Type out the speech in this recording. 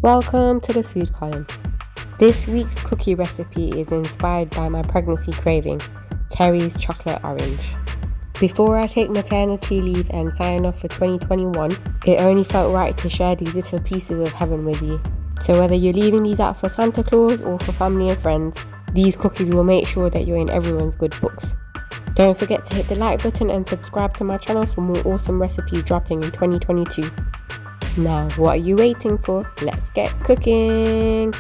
Welcome to the food column. This week's cookie recipe is inspired by my pregnancy craving, Terry's chocolate orange. Before I take maternity leave and sign off for 2021, it only felt right to share these little pieces of heaven with you. So whether you're leaving these out for Santa Claus or for family and friends, these cookies will make sure that you're in everyone's good books. Don't forget to hit the like button and subscribe to my channel for more awesome recipes dropping in 2022. Now, what are you waiting for? Let's get cooking!